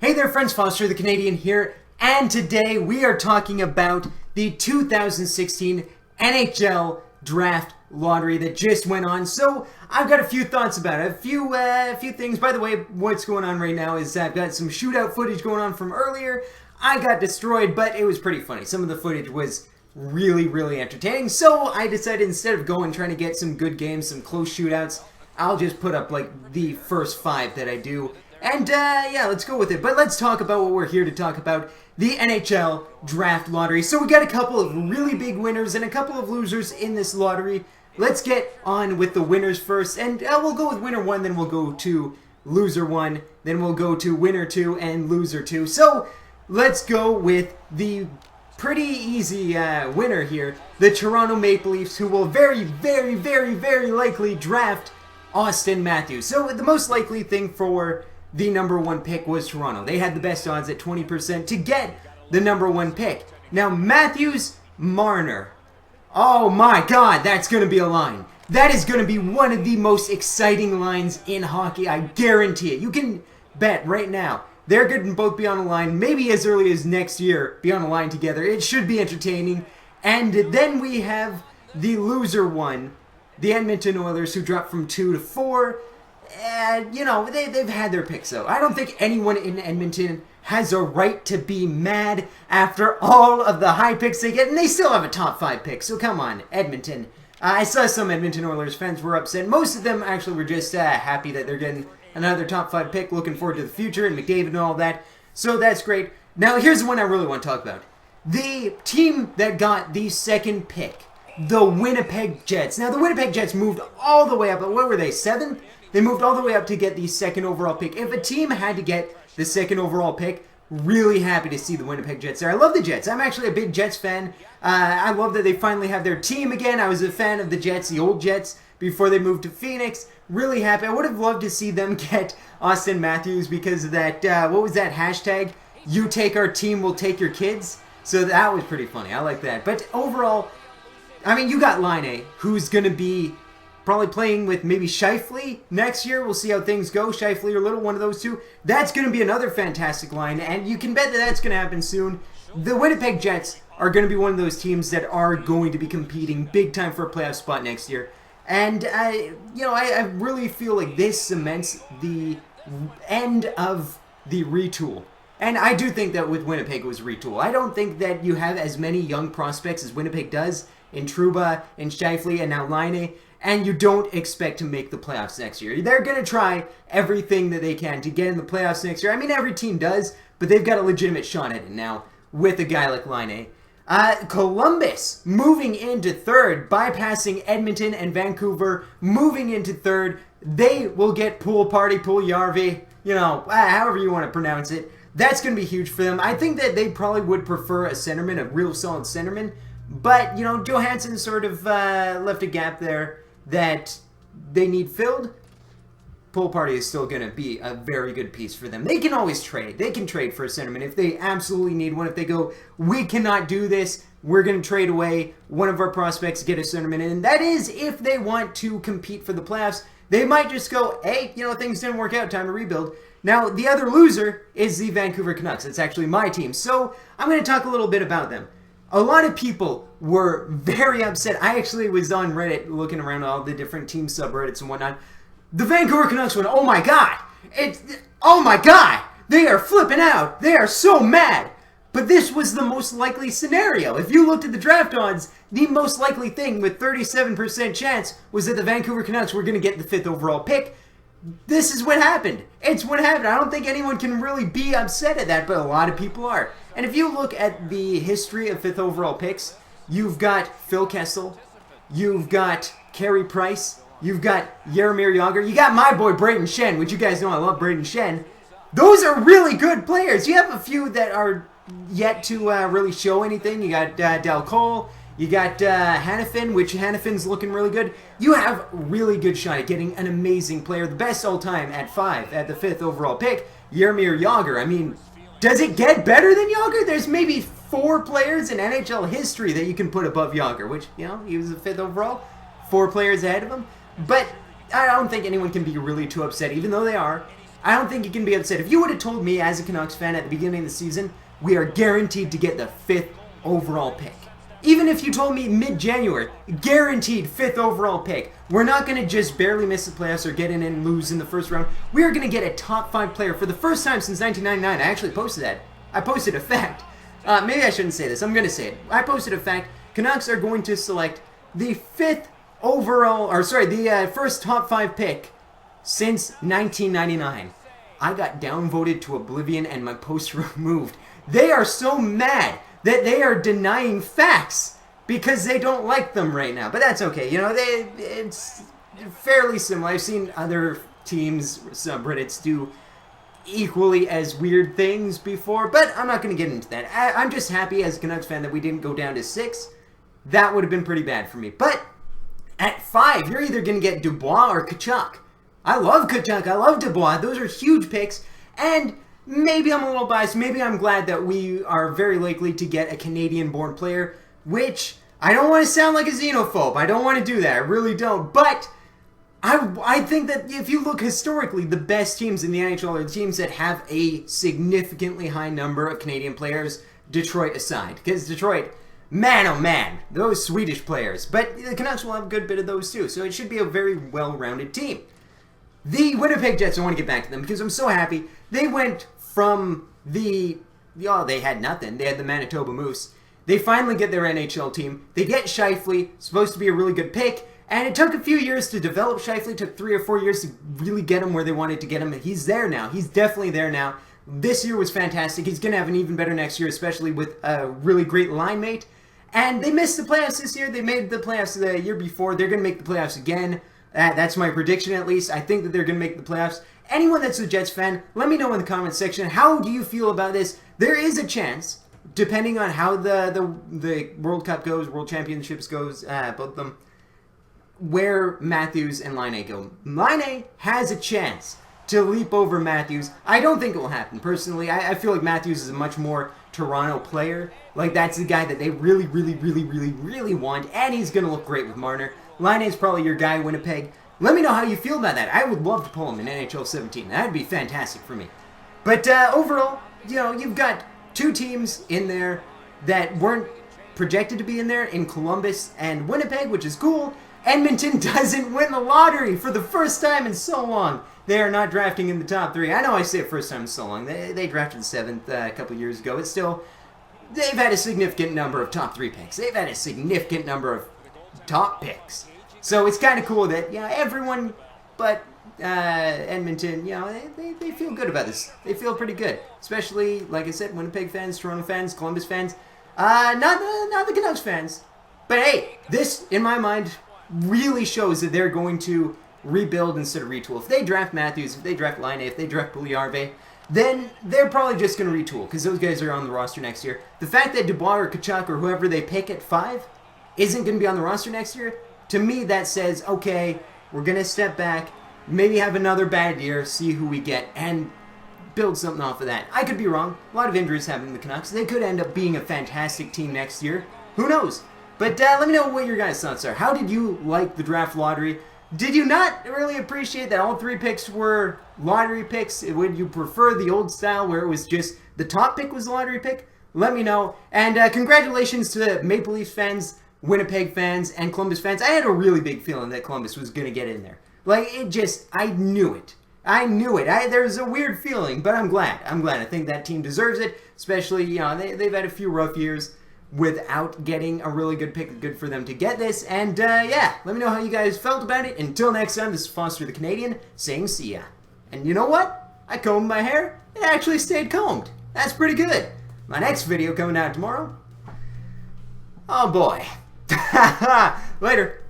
Hey there friends, Foster the Canadian here, and today we are talking about the 2016 NHL Draft Lottery that just went on. So I've got a few thoughts about it, a few things. By the way, what's going on right now is I've got some shootout footage going on from earlier. I got destroyed, but it was pretty funny. Some of the footage was really entertaining, so I decided instead of going trying to get some good games, some close shootouts, I'll just put up like the first 5 that I do. And yeah, let's go with it. But let's talk about what we're here to talk about, the NHL Draft Lottery. So we got a couple of really big winners and a couple of losers in this lottery. Let's get on with the winners first, and we'll go with winner 1, then we'll go to loser 1, then we'll go to winner 2 and loser 2. So let's go with the pretty easy winner here, the Toronto Maple Leafs, who will very likely draft Austin Matthews. So the most likely thing for the number 1 pick was Toronto. They had the best odds at 20% to get the number 1 pick. Now Matthews, Marner. Oh my god, that's going to be a line. That is going to be one of the most exciting lines in hockey, I guarantee it. You can bet right now they're going to both be on the line, maybe as early as next year, be on the line together. It should be entertaining. And then we have the loser one, the Edmonton Oilers, who dropped from 2 to 4. And, you know, they've had their picks, though. I don't think anyone in Edmonton has a right to be mad after all of the high picks they get, and they still have a top 5 pick, so come on, Edmonton. I saw some Edmonton Oilers fans were upset. Most of them actually were just happy that they're getting another top 5 pick, looking forward to the future, and McDavid and all that, so that's great. Now, here's the one I really want to talk about. The team that got the second pick, the Winnipeg Jets. Now, the Winnipeg Jets moved all the way up, what were they, 7th? They moved all the way up to get the second overall pick. If a team had to get the second overall pick, really happy to see the Winnipeg Jets there. I love the Jets. I'm actually a big Jets fan. I love that they finally have their team again. I was a fan of the Jets, the old Jets, before they moved to Phoenix. Really happy. I would have loved to see them get Austin Matthews because of that, what was that hashtag? You take our team, we'll take your kids. So that was pretty funny. I like that. But overall, I mean, you got Laine, who's going to be probably playing with maybe Scheifele next year. We'll see how things go. Scheifele or Little, one of those two. That's going to be another fantastic line, and you can bet that that's going to happen soon. The Winnipeg Jets are going to be one of those teams that are going to be competing big time for a playoff spot next year. And, I really feel like this cements the end of the retool. And I do think that with Winnipeg it was a retool. I don't think that you have as many young prospects as Winnipeg does in Trouba, in Scheifele, and now Laine, and you don't expect to make the playoffs next year. They're going to try everything that they can to get in the playoffs next year. I mean, every team does, but they've got a legitimate shot at it now with a guy like Laine. Columbus moving into 3rd, bypassing Edmonton and Vancouver, moving into 3rd. They will get Puljujärvi, however you want to pronounce it. That's going to be huge for them. I think that they probably would prefer a centerman, a real solid centerman. But, Johansson sort of left a gap there that they need filled. Puljujärvi is still going to be a very good piece for them. They can always trade. They can trade for a centerman if they absolutely need one. If they go, we cannot do this, we're going to trade away one of our prospects, get a centerman. And that is if they want to compete for the playoffs. They might just go, hey, things didn't work out, time to rebuild. Now, the other loser is the Vancouver Canucks. It's actually my team. So I'm going to talk a little bit about them. A lot of people were very upset. I actually was on Reddit looking around all the different team subreddits and whatnot. The Vancouver Canucks went, oh my god! They are flipping out! They are so mad! But this was the most likely scenario. If you looked at the draft odds, the most likely thing with 37% chance was that the Vancouver Canucks were going to get the 5th overall pick. This is what happened. It's what happened. I don't think anyone can really be upset at that, but a lot of people are. And if you look at the history of 5th overall picks, you've got Phil Kessel, you've got Carey Price, you've got Jaromir Jagr, you got my boy Brayden Schenn, which you guys know I love Brayden Schenn. Those are really good players. You have a few that are yet to really show anything. You got Dal Cole, you got Hanifin, which Hanifin's looking really good. You have really good shot at getting an amazing player, the best all time at 5, at the 5th overall pick, Jaromir Jagr. I mean, does it get better than Jagr? There's maybe 4 players in NHL history that you can put above Jagr, which, he was the 5th overall, 4 players ahead of him. But I don't think anyone can be really too upset, even though they are. I don't think you can be upset. If you would have told me as a Canucks fan at the beginning of the season, we are guaranteed to get the 5th overall pick. Even if you told me mid-January, guaranteed 5th overall pick, we're not going to just barely miss the playoffs or get in and lose in the first round. We are going to get a top 5 player for the first time since 1999. I actually posted that. I posted a fact. Maybe I shouldn't say this. I'm going to say it. I posted a fact. Canucks are going to select the 5th overall, the first top 5 pick since 1999. I got downvoted to oblivion and my post removed. They are so mad that they are denying facts because they don't like them right now. But that's okay. You know, it's fairly similar. I've seen other teams, subreddits, do equally as weird things before, but I'm not going to get into that. I'm just happy as a Canucks fan that we didn't go down to 6. That would have been pretty bad for me. But at 5, you're either going to get Dubois or Tkachuk. I love Tkachuk. I love Dubois. Those are huge picks. And maybe I'm a little biased. Maybe I'm glad that we are very likely to get a Canadian-born player, which I don't want to sound like a xenophobe. I don't want to do that. I really don't. But I think that if you look historically, the best teams in the NHL are the teams that have a significantly high number of Canadian players, Detroit aside. Because Detroit, man oh man, those Swedish players. But the Canucks will have a good bit of those too. So it should be a very well-rounded team. The Winnipeg Jets, I want to get back to them because I'm so happy. They went from they had nothing. They had the Manitoba Moose. They finally get their NHL team. They get Scheifele, supposed to be a really good pick. And it took a few years to develop Scheifele. It took 3 or 4 years to really get him where they wanted to get him. He's there now. He's definitely there now. This year was fantastic. He's going to have an even better next year, especially with a really great line mate. And they missed the playoffs this year. They made the playoffs the year before. They're going to make the playoffs again. That's my prediction, at least. I think that they're going to make the playoffs. Anyone that's a Jets fan, let me know in the comments section. How do you feel about this? There is a chance, depending on how the World Cup goes, World Championships goes, both of them, where Matthews and Laine go. Laine has a chance to leap over Matthews. I don't think it will happen, personally. I feel like Matthews is a much more Toronto player. Like, that's the guy that they really, really, really, really, really want, and he's going to look great with Marner. Laine is probably your guy, Winnipeg. Let me know how you feel about that. I would love to pull him in NHL 17. That'd be fantastic for me. But overall, you know, you've got 2 teams in there that weren't projected to be in there, in Columbus and Winnipeg, which is cool. Edmonton doesn't win the lottery for the first time in so long. They are not drafting in the top 3. I know I say it first time in so long. They drafted the 7th a couple years ago. It's still, they've had a significant number of top 3 picks. They've had a significant number of top picks. So it's kind of cool that, yeah, everyone but Edmonton, you know, they feel good about this. They feel pretty good. Especially, like I said, Winnipeg fans, Toronto fans, Columbus fans. Not the Canucks fans. But hey, this, in my mind, really shows that they're going to rebuild instead of retool. If they draft Matthews, if they draft Laine, if they draft Puliarve, then they're probably just going to retool because those guys are on the roster next year. The fact that Dubois or Tkachuk or whoever they pick at 5 isn't going to be on the roster next year, to me that says, okay, we're going to step back, maybe have another bad year, see who we get, and build something off of that. I could be wrong. A lot of injuries happening in the Canucks. They could end up being a fantastic team next year. Who knows? But let me know what your guys' thoughts are. How did you like the draft lottery? Did you not really appreciate that all 3 picks were lottery picks? Would you prefer the old style where it was just the top pick was the lottery pick? Let me know. And congratulations to the Maple Leafs fans, Winnipeg fans, and Columbus fans. I had a really big feeling that Columbus was going to get in there. Like, I knew it. I knew it. There's a weird feeling, but I'm glad. I think that team deserves it, especially, you know, they've had a few rough years without getting a really good pick. Good for them to get this. And, yeah, let me know how you guys felt about it. Until next time, this is Foster the Canadian saying see ya. And you know what? I combed my hair. It actually stayed combed. That's pretty good. My next video coming out tomorrow. Oh, boy. Later.